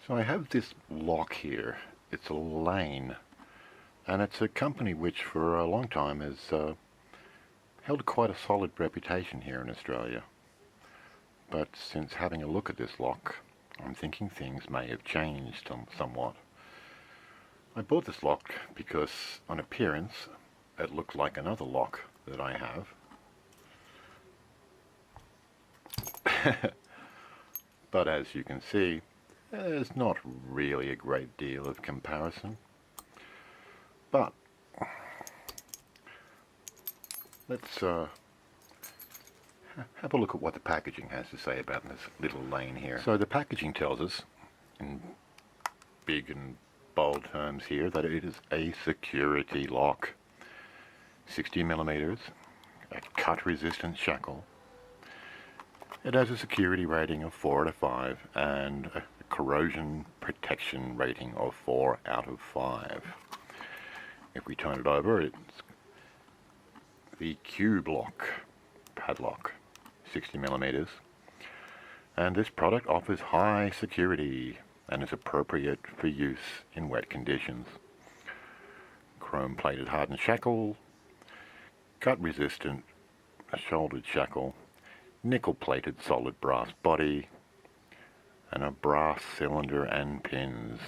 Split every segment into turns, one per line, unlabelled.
So I have this lock here. It's a Lane, and it's a company which for a long time has held quite a solid reputation here in Australia. But since having a look at this lock, I'm thinking things may have changed somewhat. I bought this lock because on appearance it looked like another lock that I have. But as you can see, there's not really a great deal of comparison. But let's have a look at what the packaging has to say about this little Lane here. So the packaging tells us in big and bold terms here that it is a security lock. 60mm, a cut resistant shackle. It has a security rating of 4 out of 5 and a corrosion protection rating of 4 out of 5. If we turn it over, it's the cube lock padlock, 60mm, and this product offers high security and is appropriate for use in wet conditions. Chrome plated hardened shackle, cut resistant shouldered shackle, nickel plated solid brass body, and a brass cylinder and pins.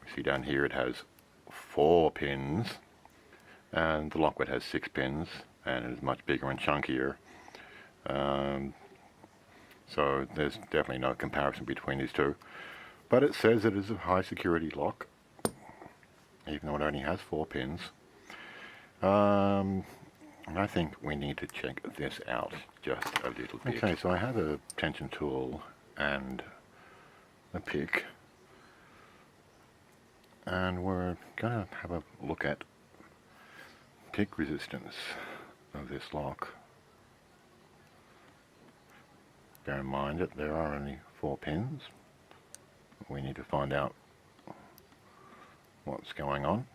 You see down here it has 4 pins, and the Lockwit has 6 pins, and it is much bigger and chunkier. So there's definitely no comparison between these two. But it says it is a high security lock, even though it only has 4 pins. I think we need to check this out just a little bit. Okay, so I have a tension tool and a pick, and we're going to have a look at pick resistance of this lock. Bear in mind that there are only 4 pins. We need to find out what's going on.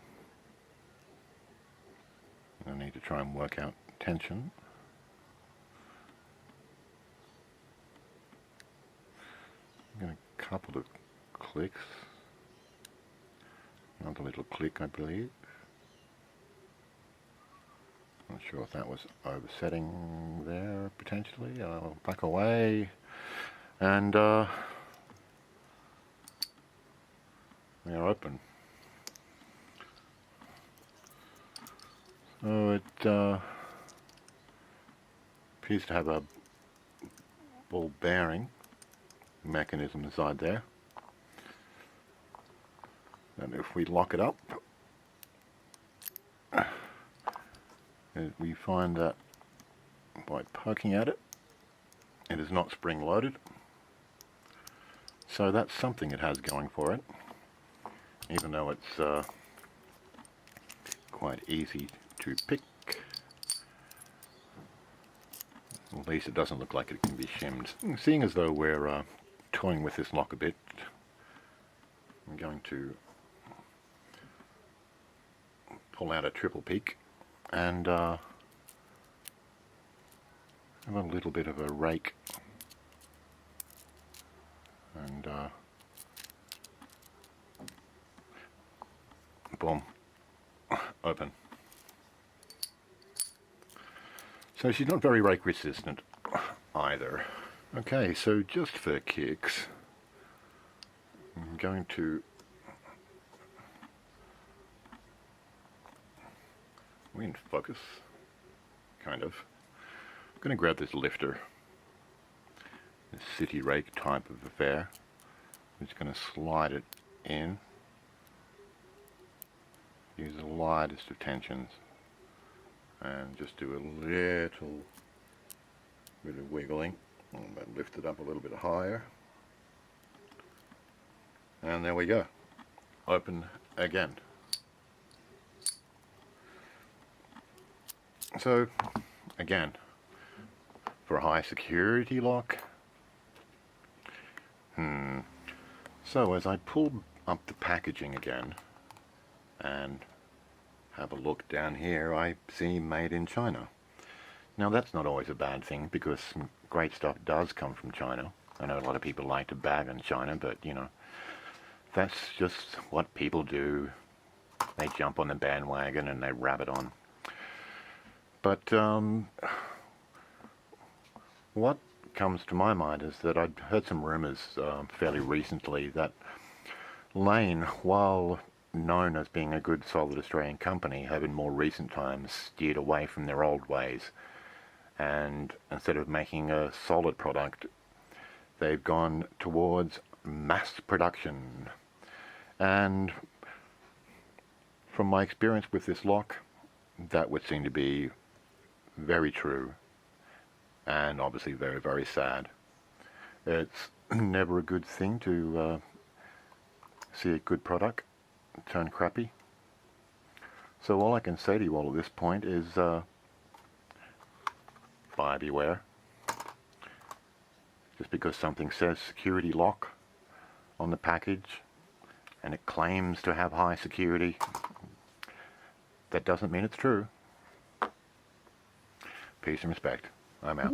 I need to try and work out tension. I'm going to couple the clicks. Another little click, I believe. Not sure if that was oversetting there potentially. I'll back away, and we are open. So it appears to have a ball bearing mechanism inside there, and if we lock it up, we find that by poking at it, it is not spring loaded. So that's something it has going for it, even though it's quite easy to pick. At least it doesn't look like it can be shimmed. Seeing as though we're toying with this lock a bit, I'm going to pull out a triple peak and have a little bit of a rake and boom, open. So she's not very rake resistant either. Okay, so just for kicks, I'm going to in focus, kind of. I'm going to grab this lifter, this city rake type of affair. I'm just going to slide it in, use the lightest of tensions, and just do a little bit of wiggling, and lift it up a little bit higher, and there we go, open again. So again, for a high security lock, so as I pull up the packaging again and have a look down here, I see made in China. Now that's not always a bad thing, because some great stuff does come from China. I know a lot of people like to bag on China, but you know, that's just what people do. They jump on the bandwagon and they rabbit on. But what comes to my mind is that I'd heard some rumours fairly recently that Lane, while known as being a good solid Australian company, have in more recent times steered away from their old ways, and instead of making a solid product, they've gone towards mass production. And from my experience with this lock, that would seem to be very true, and obviously very, very sad. It's never a good thing to see a good product turn crappy. So all I can say to you all at this point is buyer beware. Just because something says security lock on the package and it claims to have high security, that doesn't mean it's true. Peace and respect. I'm out.